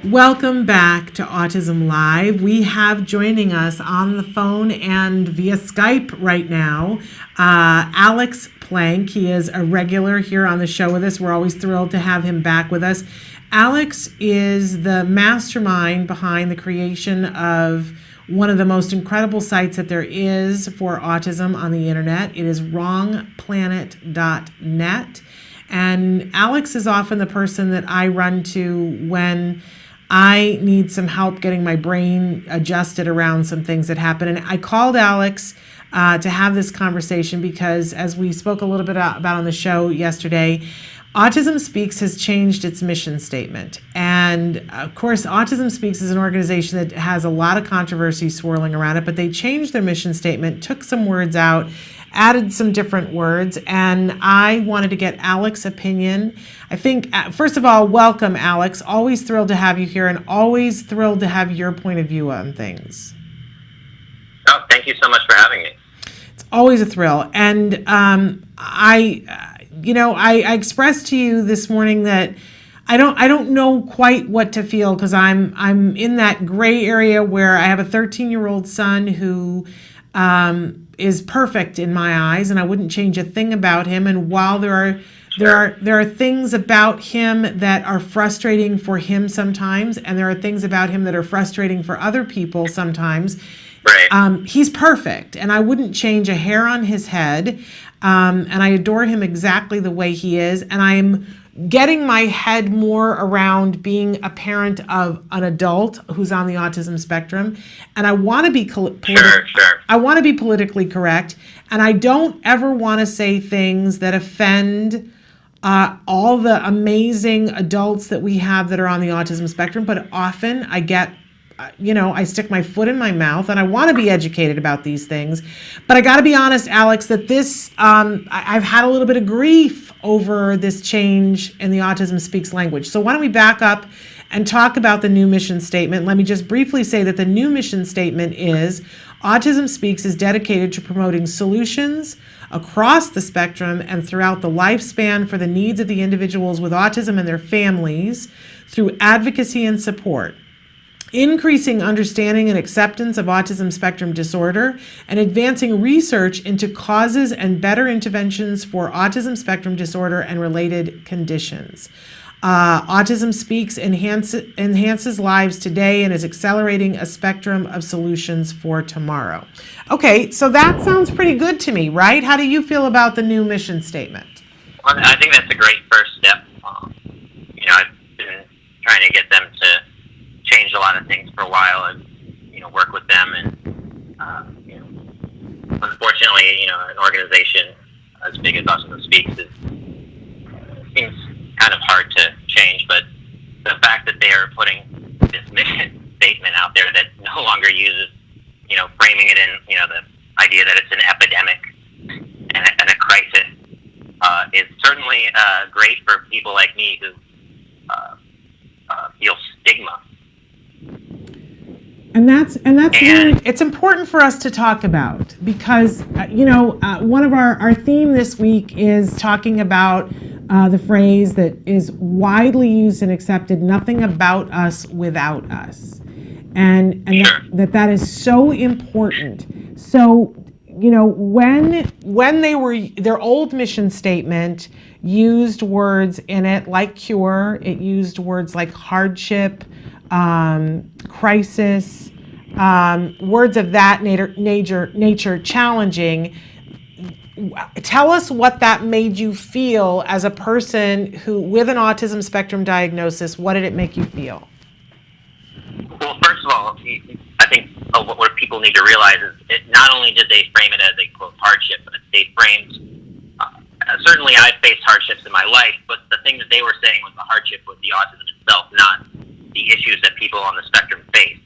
Welcome back to Autism Live. We have joining us on the phone and via Skype right now, Alex Plank. He is a regular here on the show with us. We're always thrilled to have him back with us. Alex is the mastermind behind the creation of one of the most incredible sites that there is for autism on the internet. It is wrongplanet.net. And Alex is often the person that I run to when I need some help getting my brain adjusted around some things that happen. And I called Alex to have this conversation because, as we spoke a little bit about on the show yesterday, Autism Speaks has changed its mission statement. And of course, Autism Speaks is an organization that has a lot of controversy swirling around it, but they changed their mission statement, took some words out, added some different words, and I wanted to get Alex's opinion. I think, first of all, welcome, Alex. Always thrilled to have you here and always thrilled to have your point of view on things. Oh, thank you so much for having me. It's always a thrill. And I expressed to you this morning that I don't know quite what to feel because I'm in that gray area where I have a 13-year-old son who is perfect in my eyes, and I wouldn't change a thing about him. And while there are things about him that are frustrating for him sometimes, and there are things about him that are frustrating for other people sometimes, right. He's perfect, and I wouldn't change a hair on his head. And I adore him exactly the way he is. And I'm getting my head more around being a parent of an adult who's on the autism spectrum. And I want to be I want to be politically correct. And I don't ever want to say things that offend all the amazing adults that we have that are on the autism spectrum. But often I get I stick my foot in my mouth, and I want to be educated about these things. But I got to be honest, Alex, that this, I've had a little bit of grief over this change in the Autism Speaks language. So why don't we back up and talk about the new mission statement? Let me just briefly say that the new mission statement is Autism Speaks is dedicated to promoting solutions across the spectrum and throughout the lifespan for the needs of the individuals with autism and their families through advocacy and support, increasing understanding and acceptance of autism spectrum disorder, and advancing research into causes and better interventions for autism spectrum disorder and related conditions. Autism Speaks enhances lives today and is accelerating a spectrum of solutions for tomorrow. Okay, so that sounds pretty good to me, right? How do you feel about the new mission statement? Well, I think that's a great first step. I've been trying to get them to change a lot of things for a while and, work with them. And, unfortunately, an organization as big as Autism Speaks seems kind of hard to change. But the fact that they are putting this mission statement out there that no longer uses, framing it in, the idea that it's an epidemic and a crisis is certainly great for people like me who feel stigma. And that's really, it's important for us to talk about because, one of our theme this week is talking about the phrase that is widely used and accepted, nothing about us without us. And that is so important. So, when their old mission statement used words in it like cure, it used words like hardship, crisis, words of that nature, challenging. Tell us what that made you feel as a person who, with an autism spectrum diagnosis. What did it make you feel? Well, first of all, I think what people need to realize is not only did they frame it as a quote hardship, but they framed. Certainly, I've faced hardships in my life, but the thing that they were saying was the hardship was the autism itself, not the issues that people on the spectrum face.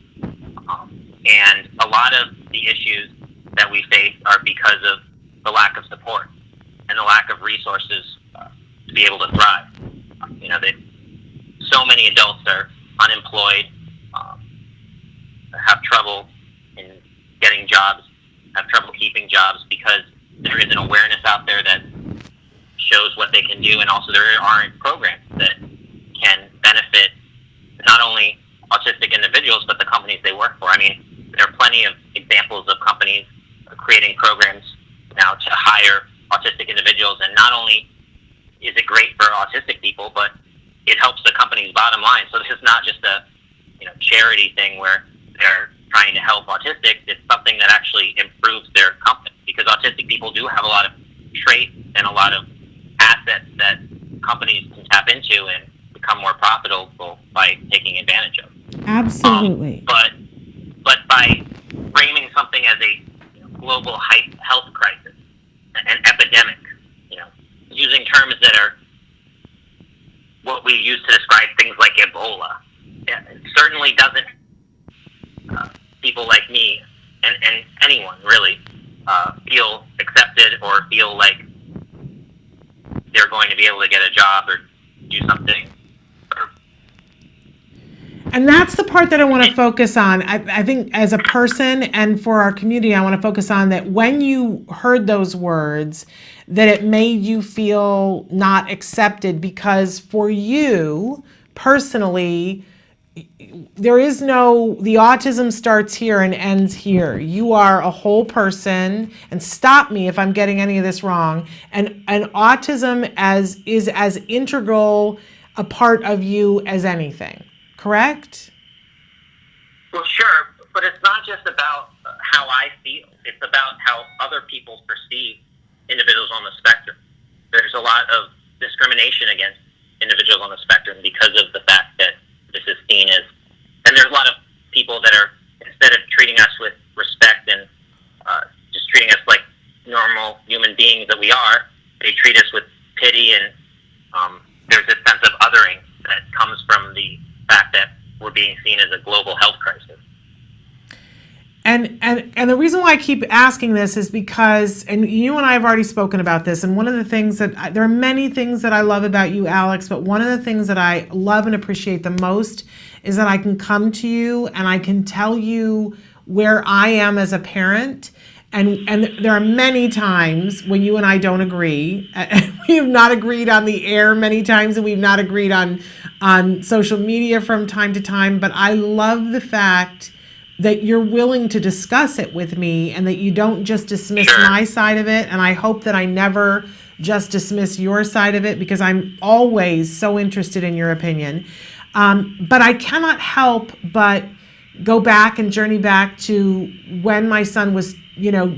And a lot of the issues that we face are because of the lack of support and the lack of resources to be able to thrive. So many adults are unemployed, have trouble in getting jobs, have trouble keeping jobs because there is an awareness out there that shows what they can do, and also there aren't programs that can benefit not only individuals, but the companies they work for. I mean, there are plenty of examples of companies creating programs now to hire autistic individuals, and not only is it great for autistic people, but it helps the company's bottom line. So this is not just a charity thing where they're trying to help autistics. It's something that actually improves their company, because autistic people do have a lot of traits and a lot of assets that companies can tap into and become more profitable by taking advantage of. Absolutely. But by framing something as a global health crisis, an epidemic, using terms that are what we use to describe things like Ebola, it certainly doesn't people like me and anyone really feel accepted or feel like they're going to be able to get a job or do something. And that's the part that I want to focus on. I think as a person and for our community, I want to focus on that when you heard those words, that it made you feel not accepted, because for you personally, there is no, the autism starts here and ends here. You are a whole person, and stop me if I'm getting any of this wrong. And autism is as integral a part of you as anything, correct? Well, sure, but it's not just about how I feel. It's about how other people perceive individuals on the spectrum. There's a lot of discrimination against individuals on the spectrum because of the fact that this is seen as, and there's a lot of people that are, instead of treating us with respect and just treating us like normal human beings that we are, they treat us with pity, and there's this sense of othering that comes from the fact that we're being seen as a global health crisis. And the reason why I keep asking this is because, and you and I have already spoken about this, and one of the things that, there are many things that I love about you, Alex, but one of the things that I love and appreciate the most is that I can come to you and I can tell you where I am as a parent. And there are many times when you and I don't agree. We have not agreed on the air many times, and we've not agreed on social media from time to time, but I love the fact that you're willing to discuss it with me and that you don't just dismiss my side of it. And I hope that I never just dismiss your side of it, because I'm always so interested in your opinion. But I cannot help but go back and journey back to when my son was,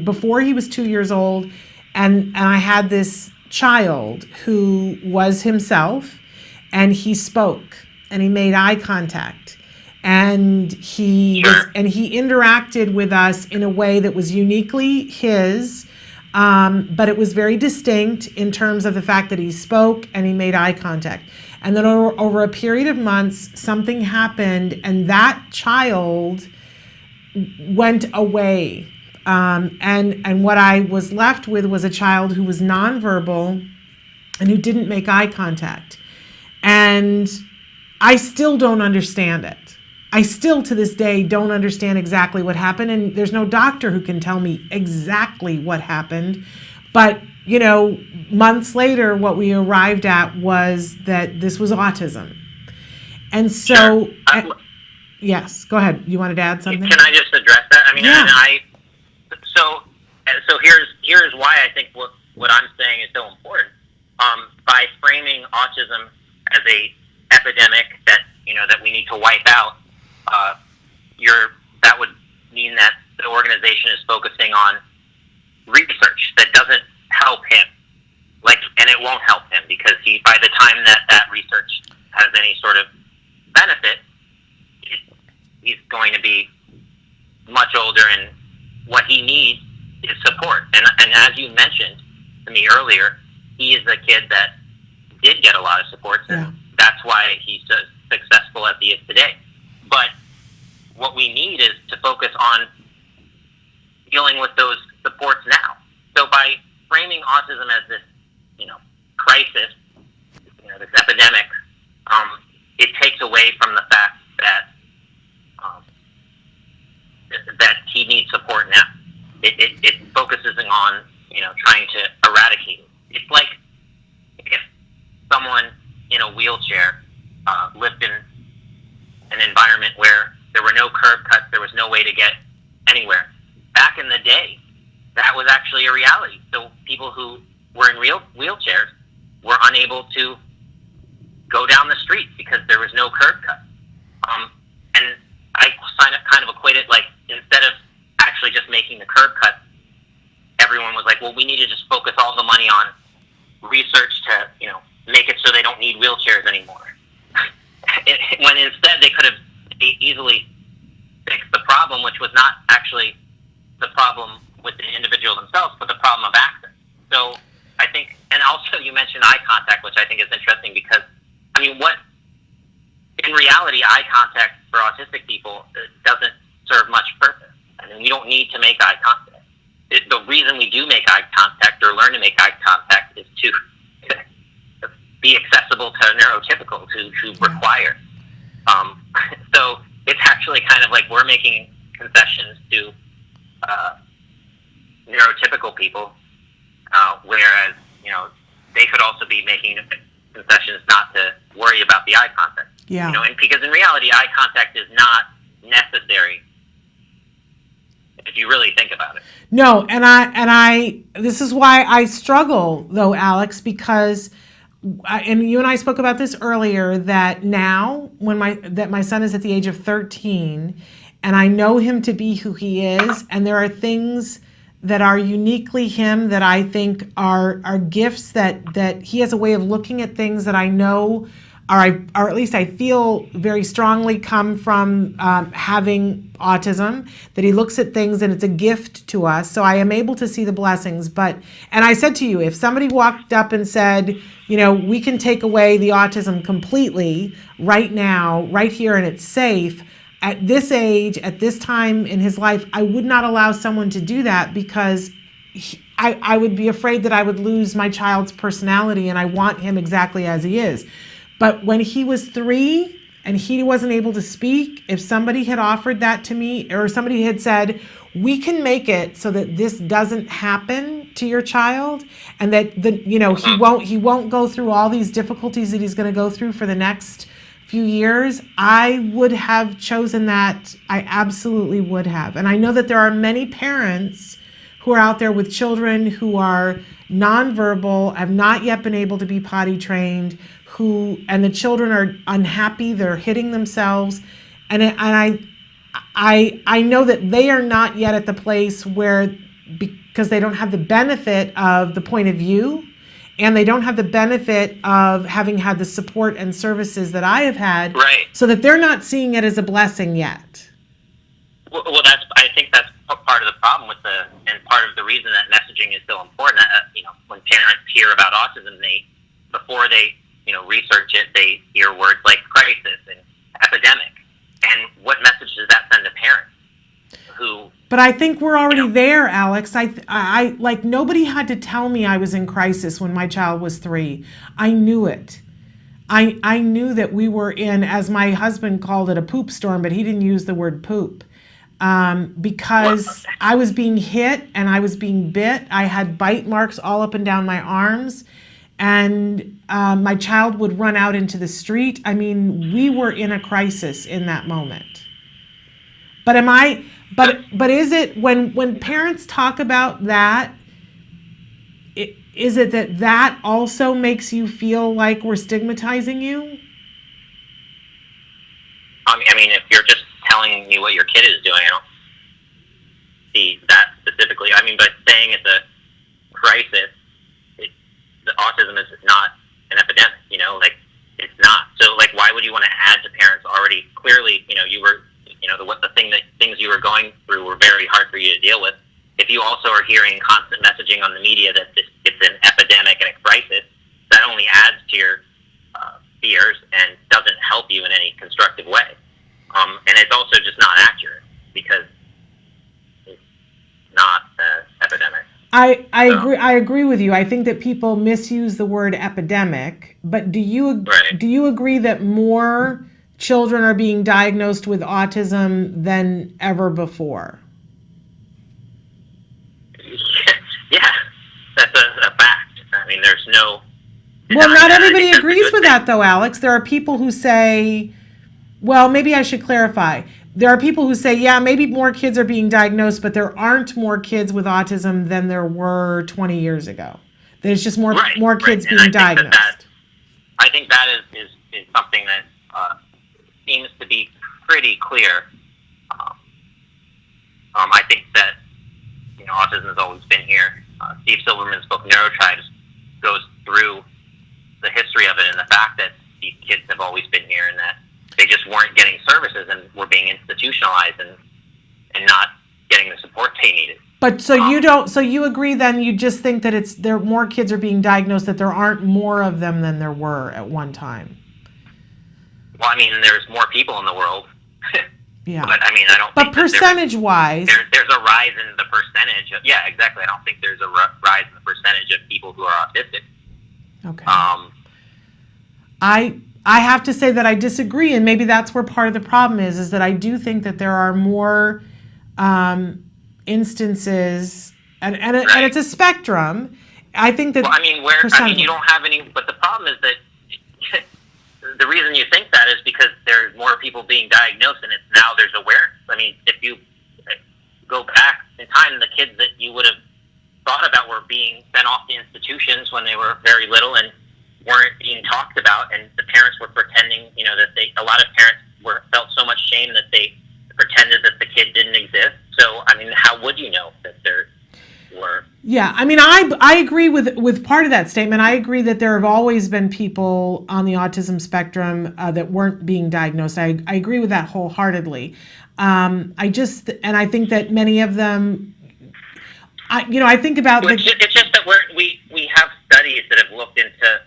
before he was 2 years old, and I had this child who was himself, and he spoke and he made eye contact. And he interacted with us in a way that was uniquely his, but it was very distinct in terms of the fact that he spoke and he made eye contact. And then over a period of months, something happened, and that child went away. And what I was left with was a child who was nonverbal and who didn't make eye contact. And I still don't understand it. I still, to this day, don't understand exactly what happened, and there's no doctor who can tell me exactly what happened. But, months later, what we arrived at was that this was autism. And so, yes, go ahead. You wanted to add something? Can I just address that? I mean, yeah. So here's why I think what I'm saying is so important. By framing autism as a epidemic that we need to wipe out, that would mean that the organization is focusing on research that doesn't help him, and it won't help him, because by the time that research has any sort of benefit, he's going to be much older, and what he needs is support. And as you mentioned to me earlier, he is a kid that did get a lot of support, and that's why he's so successful as he is today. But what we need is to focus on dealing with those supports now. So by framing autism as this, crisis, this epidemic, it takes away from the fact that that he needs support now. It focuses on trying to eradicate it. It's like if someone in a wheelchair lived in an environment where there were no curb cuts. There was no way to get anywhere. Back in the day, that was actually a reality. So people who were in real wheelchairs were unable to go down the street because there was no curb cut. And I kind of equated, like, instead of actually just making the curb cut, everyone was like, well, we need to just focus all the money on research to, make it so they don't need wheelchairs anymore. When instead they could have easily fixed the problem, which was not actually the problem with the individual themselves, but the problem of access. So I think, and also you mentioned eye contact, which I think is interesting because, in reality, eye contact for autistic people doesn't serve much purpose. We don't need to make eye contact. The reason we do make eye contact or learn to make eye contact is to be accessible to neurotypical, to require. So it's actually kind of like we're making concessions to neurotypical people, whereas, they could also be making concessions not to worry about the eye contact. Yeah. And because in reality, eye contact is not necessary if you really think about it. No, and I this is why I struggle though, Alex, because and you and I spoke about this earlier, that now that my son is at the age of 13 and I know him to be who he is, and there are things that are uniquely him that I think are gifts that he has a way of looking at things that I know or at least I feel very strongly come from having autism, that he looks at things and it's a gift to us. So I am able to see the blessings. And I said to you, if somebody walked up and said, we can take away the autism completely right now, right here, and it's safe, at this age, at this time in his life, I would not allow someone to do that because I would be afraid that I would lose my child's personality, and I want him exactly as he is. But when he was 3 and he wasn't able to speak, if somebody had offered that to me, or somebody had said, we can make it so that this doesn't happen to your child, and that he won't go through all these difficulties that he's going to go through for the next few years, I would have chosen that. I absolutely would have. And I know that there are many parents who are out there with children who are nonverbal, have not yet been able to be potty trained, and the children are unhappy, they're hitting themselves, and I know that they are not yet at the place where, because they don't have the benefit of the point of view, and they don't have the benefit of having had the support and services that I have had, right? So that they're not seeing it as a blessing yet. Well, I think that's part of the problem and part of the reason that messaging is so important. When parents hear about autism, before they research it, they hear words like crisis and epidemic. And what message does that send to parents? But I think we're already there, Alex. I like, nobody had to tell me I was in crisis when my child was 3. I knew it. I knew that we were in, as my husband called it, a poop storm, but he didn't use the word poop. Because I was being hit and I was being bit. I had bite marks all up and down my arms. And my child would run out into the street. We were in a crisis in that moment. But is it, when parents talk about that, is it that also makes you feel like we're stigmatizing you? If you're just telling me what your kid is doing, I don't see that specifically. But saying it's a crisis, the autism is not an epidemic, it's not. So, why would you want to add to parents already? Clearly, you were, things you were going through were very hard for you to deal with. If you also are hearing constant messaging on the media that it's an epidemic and a crisis, that only adds to your fears and doesn't help you in any constructive way. And it's also just not accurate because it's not an epidemic. I agree with you. I think that people misuse the word epidemic, but do you agree that more children are being diagnosed with autism than ever before? Yeah, that's a fact. There's no... Well, not everybody agrees with that, though, Alex. There are people who say, well, maybe I should clarify. there are people who say, yeah, maybe more kids are being diagnosed, but there aren't more kids with autism than there were 20 years ago. There's just more Right, more right. kids And being diagnosed. I think that is something that seems to be pretty clear. I think that autism has always been here. Steve Silverman's book Neurotribes goes through the history of it and the fact that these kids have always been here and that they just weren't getting services and were being institutionalized and not getting the support they needed. But so you agree then, you just think that more kids are being diagnosed, that there aren't more of them than there were at one time. Well, I mean, there's more people in the world. Yeah. But I mean, I don't. But percentage-wise, there's a rise in the percentage. Yeah, exactly. I don't think there's a rise in the percentage of people who are autistic. Okay. I have to say that I disagree, and maybe that's where part of the problem is that I do think that there are more instances, and it's a spectrum. I think that. Well, I mean, you don't have any. But the problem is that the reason you think that is because there's more people being diagnosed, and now there's awareness. I mean, if you go back in time, the kids that you would have thought about were being sent off to institutions when they were very little and weren't being talked about, and the parents were pretending, that a lot of parents felt so much shame that they pretended that the kid didn't exist. So, I mean, how would you know that there were? Yeah, I mean, I agree with part of that statement. I agree that there have always been people on the autism spectrum that weren't being diagnosed. I agree with that wholeheartedly. I think that many of them, I think about it's just that we have studies that have looked into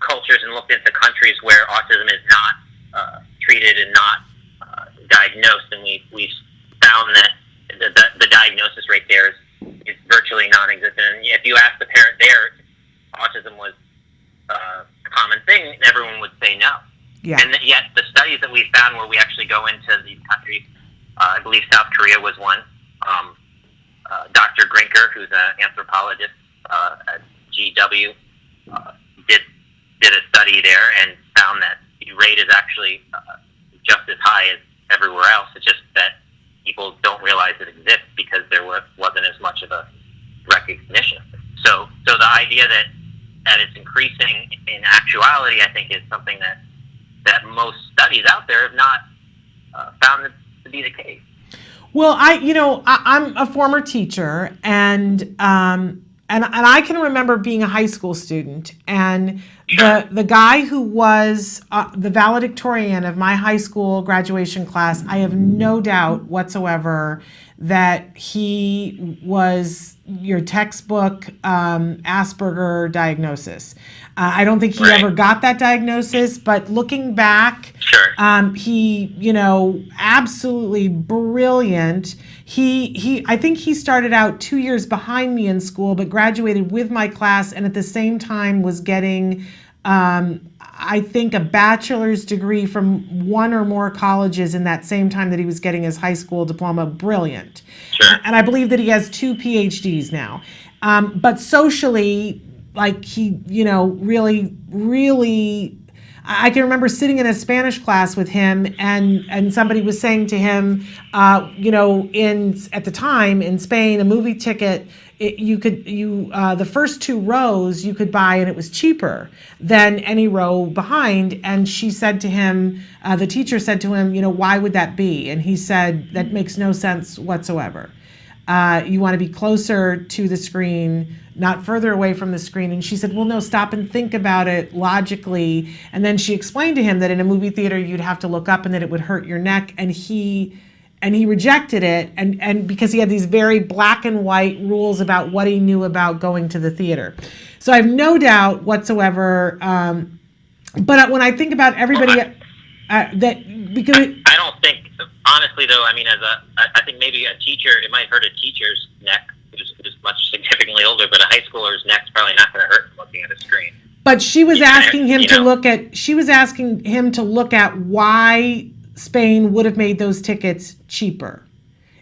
cultures and looked into countries where autism is not treated and not diagnosed, and we've found that the diagnosis rate there is virtually non-existent. And if you ask the parent there, autism was a common thing, everyone would say no. Yeah. And yet the studies that we found where we actually go into these countries, I believe South Korea was one. Dr. Grinker, who's an anthropologist at GW, did a study there and found that the rate is actually just as high as everywhere else. It's just that people don't realize it exists because there wasn't as much of a recognition. So the idea that it's increasing in actuality, I think, is something that most studies out there have not found to be the case. Well, I'm a former teacher, and I can remember being a high school student, and the guy who was the valedictorian of my high school graduation class, I have no doubt whatsoever that he was your textbook Asperger diagnosis. I don't think he ever got that diagnosis, but looking back, he, absolutely brilliant. I think he started out 2 years behind me in school, but graduated with my class, and at the same time was getting, I think, a bachelor's degree from one or more colleges in that same time that he was getting his high school diploma. Brilliant. Sure. And I believe that he has 2 PhDs now. But socially, like, he, really, really, I can remember sitting in a Spanish class with him, and somebody was saying to him, at the time in Spain, a movie ticket, the first 2 rows you could buy, and it was cheaper than any row behind. And she said to him, the teacher said to him, why would that be? And he said, that makes no sense whatsoever. You want to be closer to the screen, not further away from the screen. And she said, well, no, stop and think about it logically. And then she explained to him that in a movie theater, you'd have to look up and that it would hurt your neck. And he rejected it, and because he had these very black and white rules about what he knew about going to the theater. So I have no doubt whatsoever. But when I think about everybody, because I don't think, honestly, though, I mean, I think maybe a teacher, it might hurt a teacher's neck who's much significantly older, but a high schooler's neck's probably not going to hurt looking at a screen. But she was asking him to look at. She was asking him to look at why Spain would have made those tickets cheaper.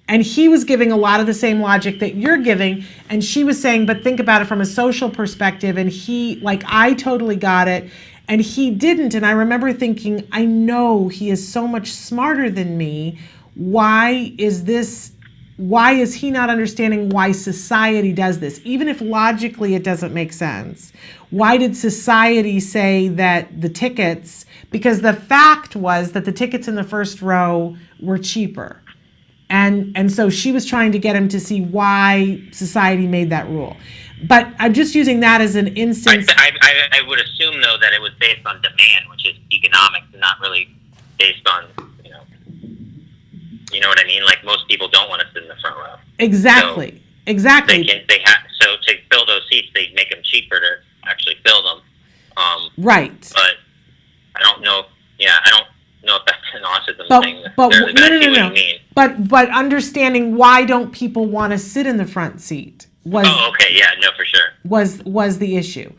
And he was giving a lot of the same logic that you're giving. And she was saying, but think about it from a social perspective. And he, I totally got it. And he didn't. And I remember thinking, I know he is so much smarter than me. Why is he not understanding why society does this? Even if logically it doesn't make sense. Why did society say that the tickets, because the fact was that the tickets in the first row were cheaper. And so she was trying to get him to see why society made that rule. But I'm just using that as an instance. I would assume, though, that it was based on demand, which is economics, and not really based on, you know what I mean? Like, most people don't want to sit in the front row. Exactly. So exactly. So to fill those seats, they make them cheaper to actually fill them. Right. But I don't know. Yeah, I don't know if that's an autism thing. But I see what you mean. But understanding why don't people want to sit in the front seat was. Oh, okay. Yeah. No, for sure. Was the issue.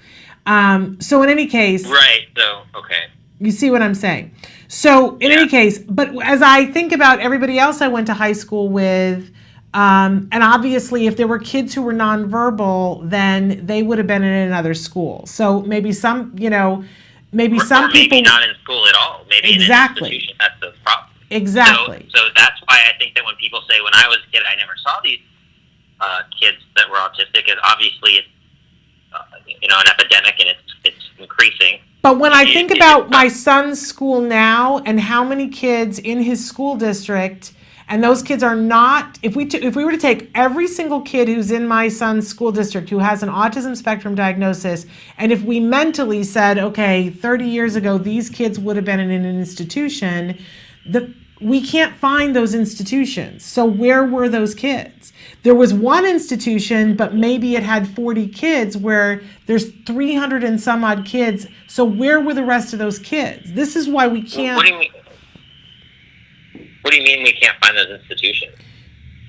So in any case. Right. So okay. You see what I'm saying? So in any case, but as I think about everybody else I went to high school with, and obviously if there were kids who were nonverbal, then they would have been in another school. So maybe some, maybe some people. Maybe not in school at all. Maybe exactly. in an institution. That's the problem. Exactly. So that's why I think that when people say, when I was a kid, I never saw these kids that were autistic, is obviously it's an epidemic and it's increasing. But when I think about my son's school now and how many kids in his school district, and those kids are not, if we were to take every single kid who's in my son's school district who has an autism spectrum diagnosis, and if we mentally said, okay, 30 years ago, these kids would have been in an institution, we can't find those institutions. So where were those kids? There was one institution, but maybe it had 40 kids where there's 300 and some odd kids. So where were the rest of those kids? This is why we can't. What do you mean? What do you mean we can't find those institutions?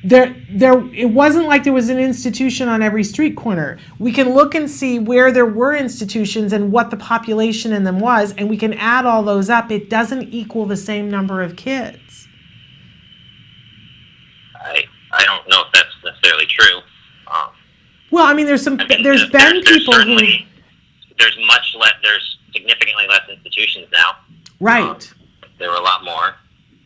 It wasn't like there was an institution on every street corner. We can look and see where there were institutions and what the population in them was, and we can add all those up. It doesn't equal the same number of kids. I don't know if that's necessarily true. Well, I mean, there's been people who there's significantly less institutions now. Right. There were a lot more.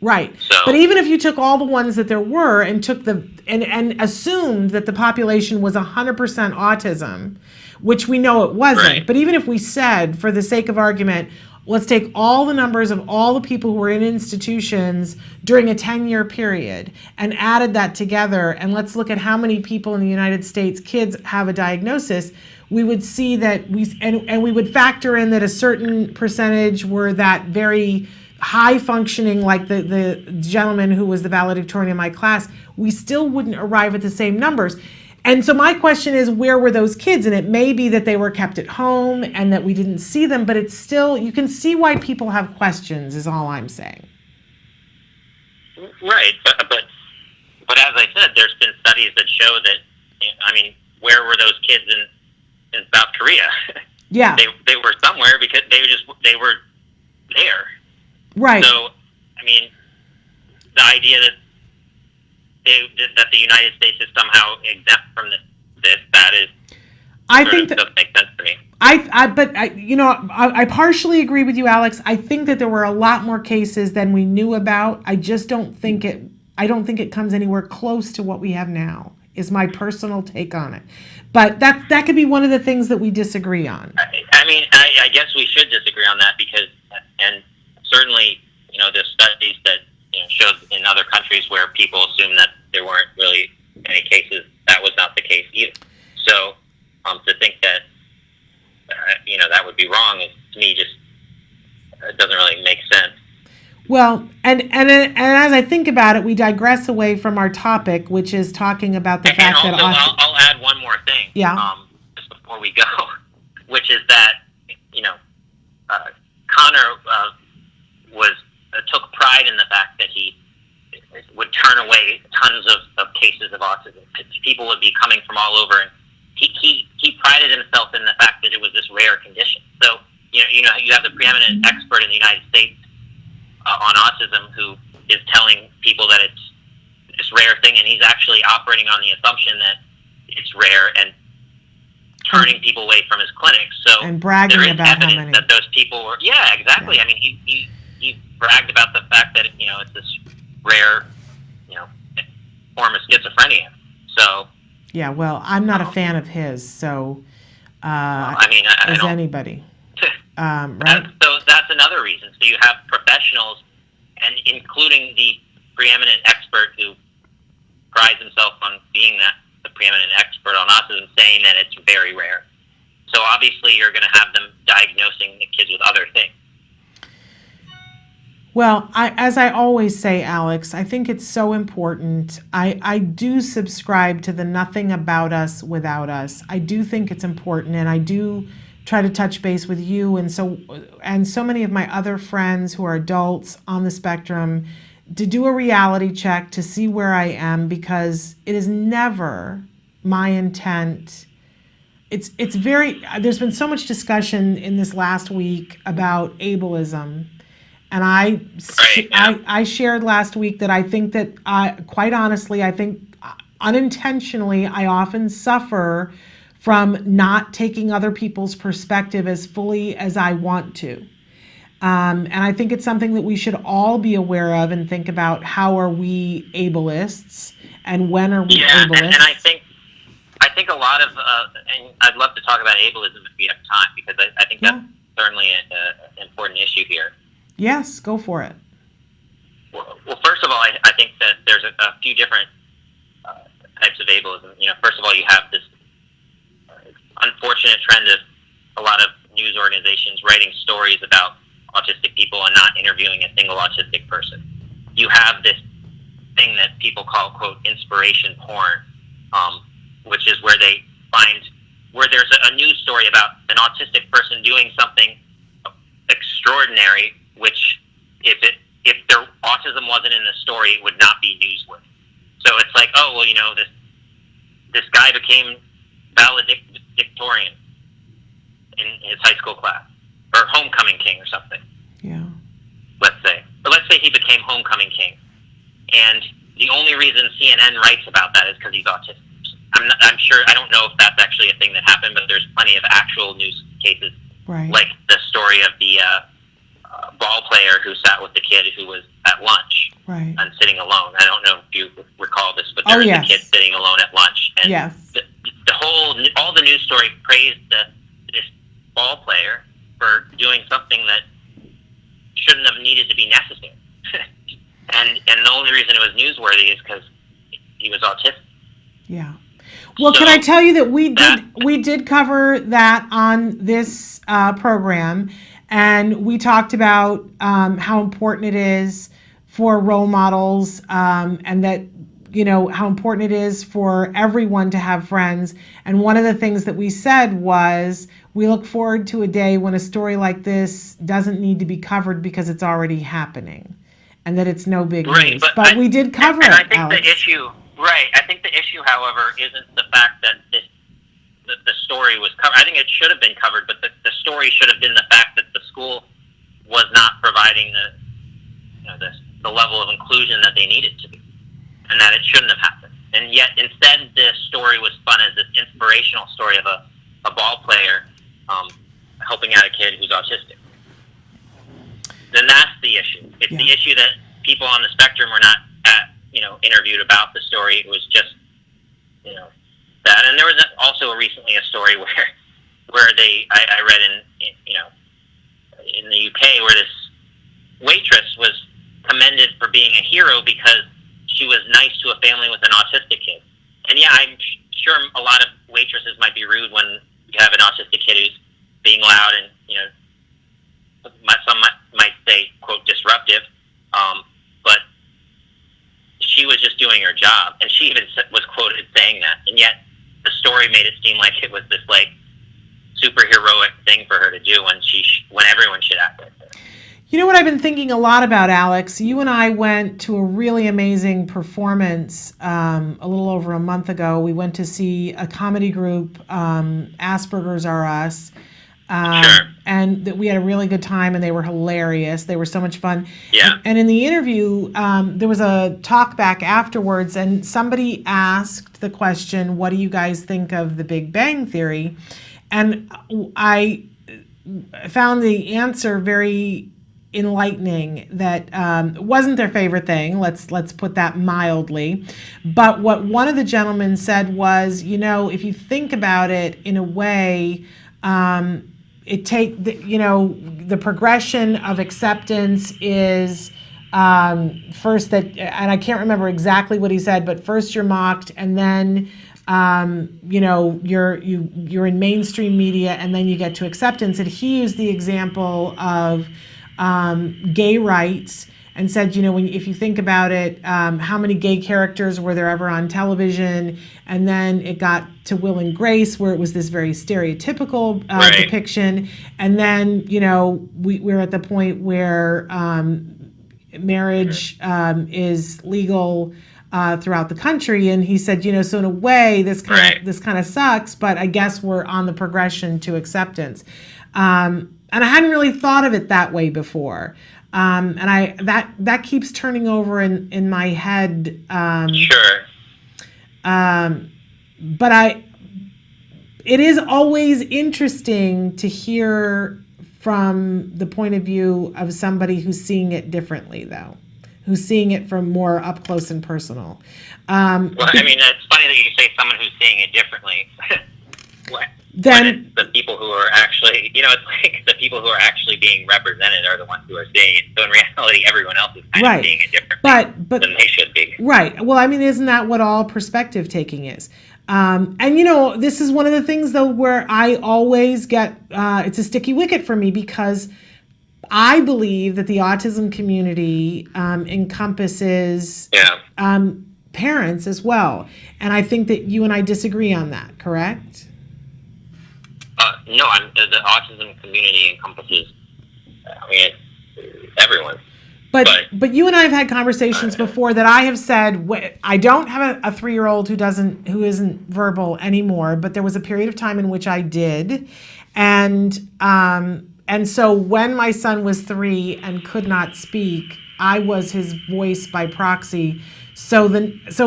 Right. So, but even if you took all the ones that there were and took and assumed that the population was 100% autism, which we know it wasn't. Right. But even if we said, for the sake of argument, let's take all the numbers of all the people who were in institutions during a 10-year period and added that together, and let's look at how many people in the United States, kids, have a diagnosis, we would see that we would factor in that a certain percentage were that very high functioning, like the gentleman who was the valedictorian in my class, we still wouldn't arrive at the same numbers. And so my question is, where were those kids? And it may be that they were kept at home and that we didn't see them, but it's still, you can see why people have questions, is all I'm saying. Right, but as I said, there's been studies that show that, where were those kids in South Korea? Yeah. They were somewhere because they were there. Right. So, the idea that that the United States is somehow exempt from this doesn't make sense to me. I partially agree with you, Alex. I think that there were a lot more cases than we knew about. I just don't think it comes anywhere close to what we have now, is my personal take on it. But that could be one of the things that we disagree on. I guess we should disagree on that because, and certainly, there's studies that showed in other countries where people assume that there weren't really any cases. That was not the case either. So, to think that, that would be wrong, to me, just it doesn't really make sense. Well, and as I think about it, we digress away from our topic, which is talking about the fact that I'll add one more thing. Yeah. Just before we go, which is that Connor took pride in the fact that he would turn away tons of cases of autism. People would be coming from all over, and he prided himself in the fact that it was this rare condition. So you have the preeminent expert in the United States on autism who is telling people that it's this rare thing, and he's actually operating on the assumption that it's rare. And turning people away from his clinics. So and bragging there is about how evidence many. that those people were. Yeah, exactly. Yeah. I mean, he bragged about the fact that it's this rare form of schizophrenia. So Yeah, well, I'm not a fan of his, so I mean, I is don't. anybody, right? So that's another reason. So you have professionals, and including the preeminent expert who prides himself on being the preeminent expert on autism, saying that it's very rare. So obviously you're going to have them diagnosing the kids with other things. Well, as I always say, Alex, I think it's so important. I do subscribe to the nothing about us without us. I do think it's important, and I do try to touch base with you and so many of my other friends who are adults on the spectrum to do a reality check to see where I am, because it is never my intent. There's been so much discussion in this last week about ableism. And I shared last week that I think that, quite honestly, I think unintentionally, I often suffer from not taking other people's perspective as fully as I want to. And I think it's something that we should all be aware of and think about. How are we ableists, and when are we ableists? And I think a lot of, and I'd love to talk about ableism if we have time, because I think that's certainly an important issue here. Yes, go for it. Well, first of all, I think that there's a few different types of ableism. First of all, you have this unfortunate trend of a lot of news organizations writing stories about autistic people and not interviewing a single autistic person. You have this thing that people call, quote, inspiration porn, which is where they find, where there's a news story about an autistic person doing something extraordinary, which if their autism wasn't in the story, it would not be newsworthy. So it's like, oh, well, this guy became valedictorian in his high school class, or homecoming king or something. Yeah. Let's say he became homecoming king, and the only reason CNN writes about that is because he's autistic. I'm sure, I don't know if that's actually a thing that happened, but there's plenty of actual news cases, right, like the story of the ball player who sat with the kid who was at lunch, right, and sitting alone. I don't know if you recall this, but there was a kid sitting alone at lunch, and all the news story praised this ball player for doing something that shouldn't have needed to be necessary. and the only reason it was newsworthy is because he was autistic. Yeah. Well, so, can I tell you that we did cover that on this program, and we talked about how important it is for role models, and that how important it is for everyone to have friends. And one of the things that we said was we look forward to a day when a story like this doesn't need to be covered because it's already happening, and that it's no big news. But we did cover it, I think Alex. the issue. Right. I think the issue, however, isn't the fact that the story was covered. I think it should have been covered, but the story should have been the fact that the school was not providing the level of inclusion that they needed to be, and that it shouldn't have happened. And yet, instead, the story was spun as this inspirational story of a ball player helping out a kid who's autistic. Then that's the issue. It's the issue that people on the spectrum were not interviewed about the story. It was just, that. And there was also recently a story where I read in the UK where this waitress was commended for being a hero because she was nice to a family with an autistic kid. And yeah, I'm sure a lot of waitresses might be rude when you have an autistic kid who's being loud and, some might say, quote, disruptive. But she was just doing her job, and she even was quoted saying that. And yet, the story made it seem like it was this super heroic thing for her to do when everyone should act like her. You know what I've been thinking a lot about, Alex? You and I went to a really amazing performance a little over a month ago. We went to see a comedy group, Asperger's Are Us. Sure. And that we had a really good time, and they were hilarious. They were so much fun. Yeah. And in the interview, there was a talk back afterwards, and somebody asked the question, "What do you guys think of the Big Bang Theory?" And I found the answer very enlightening. That wasn't their favorite thing. Let's put that mildly. But what one of the gentlemen said was, if you think about it in a way, the progression of acceptance is first that, and I can't remember exactly what he said, but first you're mocked, and then you're in mainstream media, and then you get to acceptance. And he used the example of gay rights, and said, if you think about it, how many gay characters were there ever on television? And then it got to Will and Grace, where it was this very stereotypical depiction. And then, we're at the point where marriage is legal throughout the country. And he said, so in a way, this kind of sucks, but I guess we're on the progression to acceptance. And I hadn't really thought of it that way before. And that keeps turning over in my head. Sure. But it is always interesting to hear from the point of view of somebody who's seeing it differently, though, who's seeing it from more up close and personal. Well, it's funny that you say someone who's seeing it differently. Then it's the people who are actually, it's like the people who are actually being represented are the ones who are seeing it. So in reality, everyone else is kind of seeing it differently than they should be. Right. Well, isn't that what all perspective taking is? And this is one of the things, though, where I always get, it's a sticky wicket for me, because I believe that the autism community encompasses parents as well. And I think that you and I disagree on that, correct? No, the autism community encompasses, it's everyone. But you and I have had conversations before that I have said, I don't have a 3-year-old who isn't verbal anymore, but there was a period of time in which I did. And so when my son was 3 and could not speak, I was his voice by proxy. So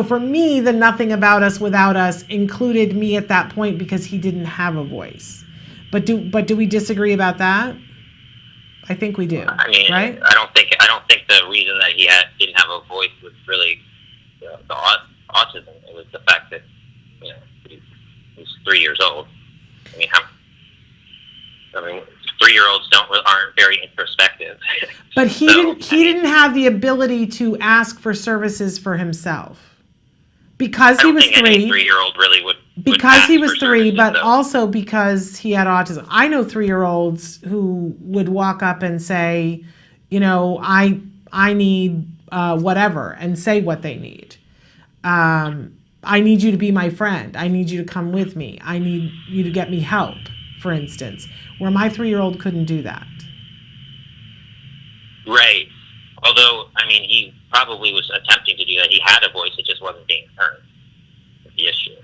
for me, the nothing about us without us included me at that point, because he didn't have a voice. But do we disagree about that? I think we do. Right? I don't think the reason that he didn't have a voice was really the autism. It was the fact that he was 3 years old. 3-year-olds aren't very introspective. But he didn't have the ability to ask for services for himself. Because he was 3. Any 3-year-old really would. Because he was 3, but also because he had autism. I know 3-year-olds who would walk up and say, I need whatever, and say what they need. I need you to be my friend. I need you to come with me. I need you to get me help, for instance. Where my 3-year-old couldn't do that. Right. Although, he probably was attempting to do that. He had a voice, it just wasn't being heard. That's the issue.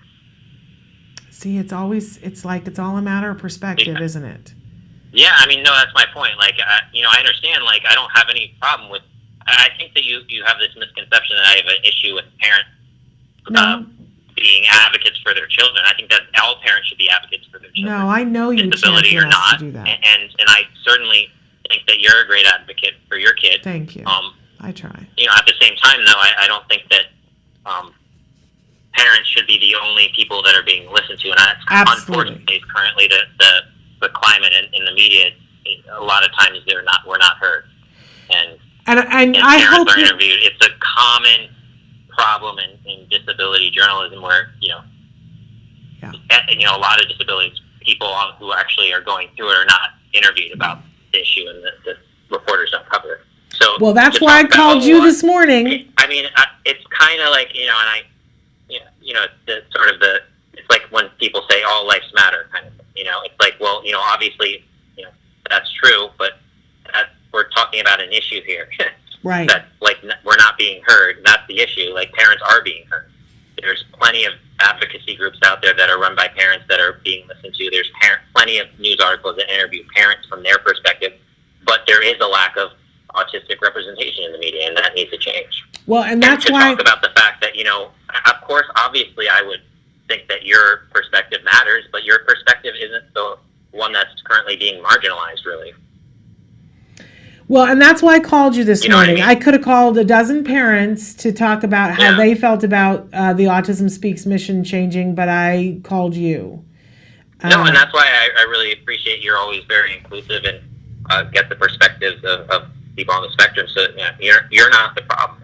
See, it's all a matter of perspective, isn't it? Yeah, no, that's my point. I understand, I don't have any problem with, I think that you have this misconception that I have an issue with parents being advocates for their children. I think that all parents should be advocates for their children. No, I know you disability or not, to do that. And I certainly think that you're a great advocate for your kid. Thank you. I try. At the same time, though, I don't think that parents should be the only people that are being listened to, and that's unfortunately currently the climate in the media. A lot of times we're not heard, and I hope parents are interviewed. It's a common problem in disability journalism where a lot of disabilities people who actually are going through it are not interviewed about the issue, and the reporters don't cover it. So well, that's why I called you this morning. It's kind of like it's like when people say all lives matter, kind of. It's like, well, obviously, that's true, but we're talking about an issue here. Right. That we're not being heard. And that's the issue. Parents are being heard. There's plenty of advocacy groups out there that are run by parents that are being listened to. There's plenty plenty of news articles that interview parents from their perspective, but there is a lack of autistic representation in the media, and that needs to change. Well, and that's to why talk about the fact that, of course, obviously, I would think that your perspective matters, but your perspective isn't the one that's currently being marginalized, really. Well, and that's why I called you this morning. I mean? I could have called a dozen parents to talk about how they felt about the Autism Speaks mission changing, but I called you. No, and that's why I really appreciate you're always very inclusive and get the perspectives of people on the spectrum. So you're not the problem.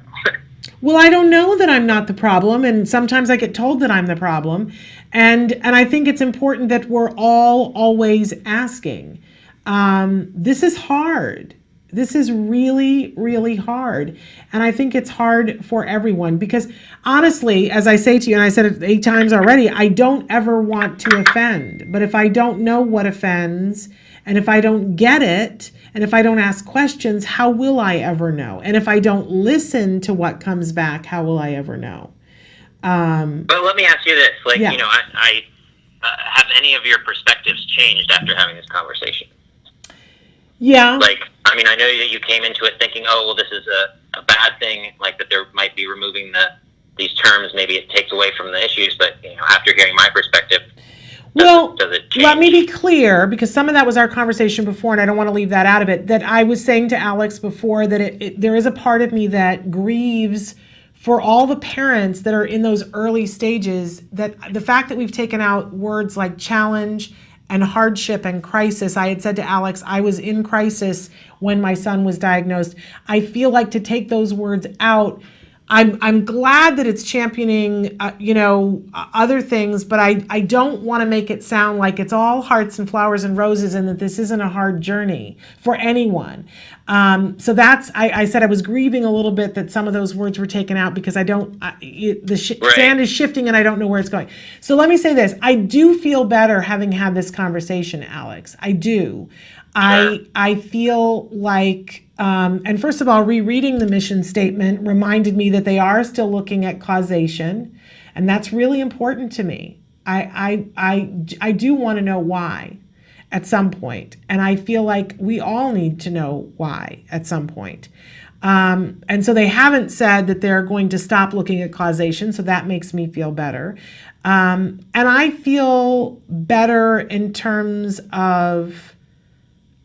Well, I don't know that I'm not the problem, and sometimes I get told that I'm the problem, and I think it's important that we're all always asking. This is hard. This is really, really hard. And I think it's hard for everyone because honestly, as I say to you, and I said it 8 times already, I don't ever want to offend. But if I don't know what offends, and if I don't get it, and if I don't ask questions, how will I ever know? And if I don't listen to what comes back, how will I ever know? But let me ask you this. I have any of your perspectives changed after having this conversation? Yeah. I know that you came into it thinking, oh, well, this is a bad thing, like that there might be removing these terms, maybe it takes away from the issues, but after hearing my perspective, does it change? Let me be clear, because some of that was our conversation before, and I don't want to leave that out of it, that I was saying to Alex before that there is a part of me that grieves for all the parents that are in those early stages, that the fact that we've taken out words like challenge and hardship and crisis. I had said to Alex, I was in crisis when my son was diagnosed. I feel like to take those words out, I'm glad that it's championing, other things, but I don't want to make it sound like it's all hearts and flowers and roses and that this isn't a hard journey for anyone. So that's, I said I was grieving a little bit that some of those words were taken out because sand is shifting and I don't know where it's going. So let me say this. I do feel better having had this conversation, Alex. I do. Sure. I feel like, and first of all, rereading the mission statement reminded me that they are still looking at causation, and that's really important to me. I do want to know why at some point, and I feel like we all need to know why at some point. And so they haven't said that they're going to stop looking at causation, so that makes me feel better. And I feel better in terms of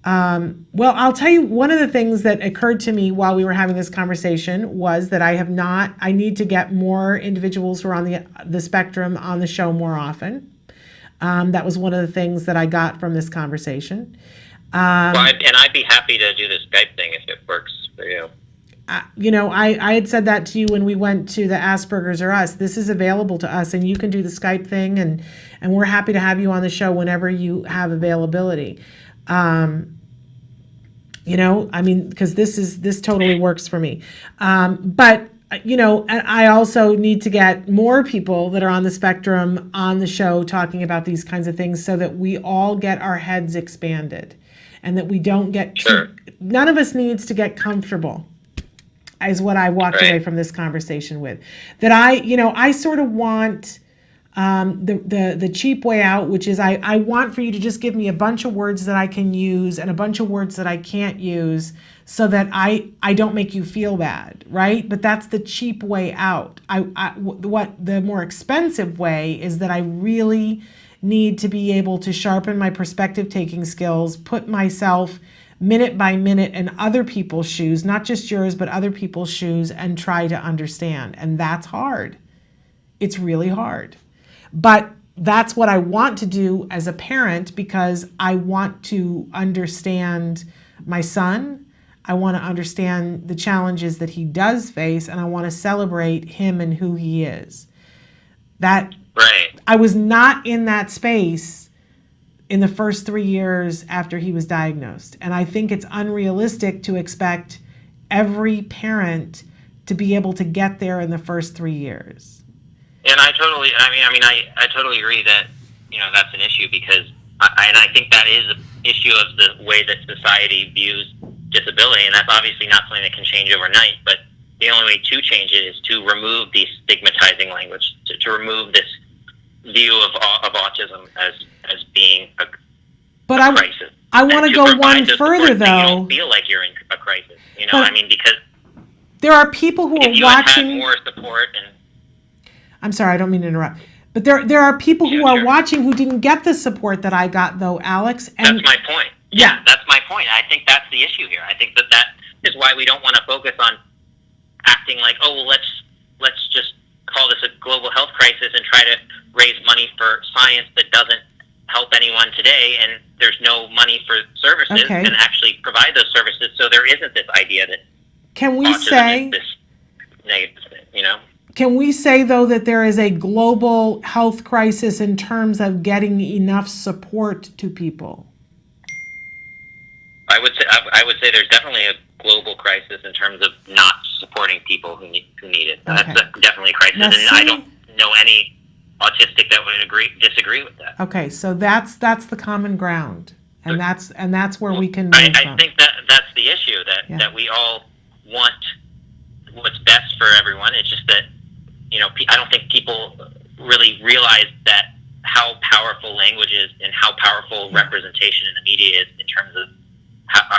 I'll tell you, one of the things that occurred to me while we were having this conversation was that I need to get more individuals who are on the spectrum on the show more often. That was one of the things that I got from this conversation. I'd be happy to do the Skype thing if it works for you. I had said that to you when we went to the Asperger's or Us. This is available to us, and you can do the Skype thing, and we're happy to have you on the show whenever you have availability. Because this totally works for me. But I also need to get more people that are on the spectrum on the show talking about these kinds of things so that we all get our heads expanded and that we don't get none of us needs to get comfortable, is what I walked away from this conversation with. That I sort of want the cheap way out, which is I want for you to just give me a bunch of words that I can use and a bunch of words that I can't use so that I don't make you feel bad, right? But that's the cheap way out. What the more expensive way is that I really need to be able to sharpen my perspective taking skills, put myself minute by minute in other people's shoes, not just yours, but other people's shoes, and try to understand. And that's hard. It's really hard. But that's what I want to do as a parent because I want to understand my son. I want to understand the challenges that he does face, and I want to celebrate him and who he is. I was not in that space in the first 3 years after he was diagnosed. And I think it's unrealistic to expect every parent to be able to get there in the first 3 years. And I totally agree that, that's an issue because, I think that is an issue of the way that society views disability, and that's obviously not something that can change overnight, but the only way to change it is to remove the stigmatizing language, to remove this view of autism as being But a crisis. I want to And go provide one those further, supports so you though. don't feel like you're in a crisis. You know, But I mean, because there are people who if are you had watching. more support and I'm sorry, I don't mean to interrupt. But there are people who Yeah, are sure. watching who didn't get the support that I got, though, Alex. And that's my point. Yeah. That's my point. I think that's the issue here. I think that is why we don't want to focus on acting like, oh, well, let's just call this a global health crisis and try to raise money for science that doesn't help anyone today, and there's no money for services Okay. and actually provide those services. So there isn't this idea that can we autism say is this negative thing, you know? Can we say, though, that there is a global health crisis in terms of getting enough support to people? I would say there's definitely a global crisis in terms of not supporting people who need it. Okay. That's definitely a crisis, Now, and see- I don't know any autistic that would disagree with that. Okay, so that's the common ground, and that's where we can move I from. think that's the issue that we all want what's best for everyone. It's just that I don't think people really realize that how powerful language is and how powerful representation in the media is in terms of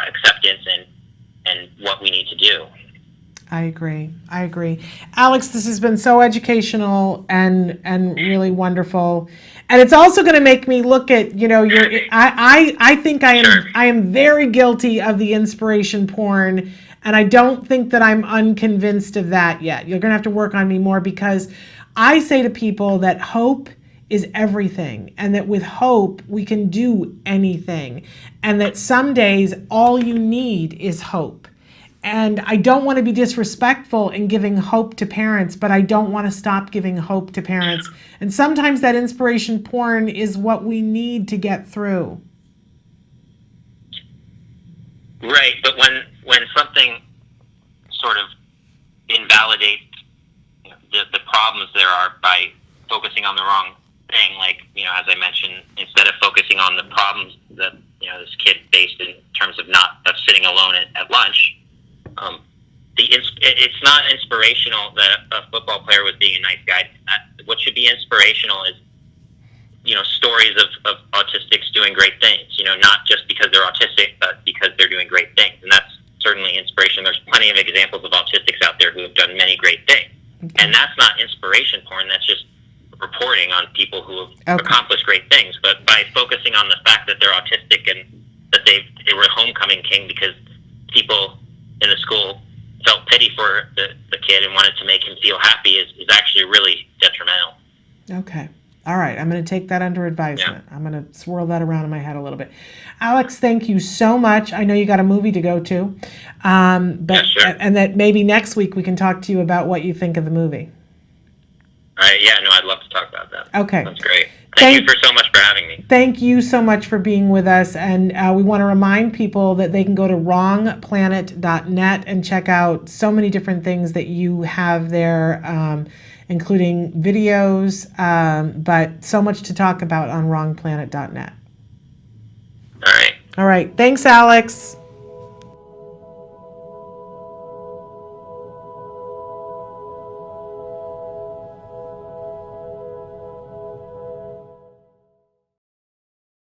acceptance and what we need to do. I agree. Alex, this has been so educational and really wonderful. And it's also going to make me look at, I think I am very guilty of the inspiration porn, and I don't think that I'm unconvinced of that yet. You're going to have to work on me more, because I say to people that hope is everything, and that with hope we can do anything, and that some days all you need is hope. And I don't want to be disrespectful in giving hope to parents, but I don't want to stop giving hope to parents. And sometimes that inspiration porn is what we need to get through. Right, but when something sort of invalidates the problems there are by focusing on the wrong thing, like, as I mentioned, instead of focusing on the problems that this kid faced in terms of sitting alone at lunch, it's not inspirational that a football player was being a nice guy. What should be inspirational is stories of autistics doing great things. Not just because they're autistic, but because they're doing great things, and that's certainly inspiration. There's plenty of examples of autistics out there who have done many great things, and that's not inspiration porn. That's just reporting on people who have accomplished great things. But by focusing on the fact that they're autistic and that they were homecoming king because people in the school felt pity for the kid and wanted to make him feel happy is actually really detrimental. Okay. All right. I'm going to take that under advisement. Yeah. I'm going to swirl that around in my head a little bit. Alex, thank you so much. I know you got a movie to go to, and that maybe next week we can talk to you about what you think of the movie. All right. Yeah, no, I'd love to talk about that. Okay. That's great. Thank you so much for having me. Thank you so much for being with us. And we want to remind people that they can go to wrongplanet.net and check out so many different things that you have there, including videos, but so much to talk about on wrongplanet.net. All right. All right. Thanks, Alex.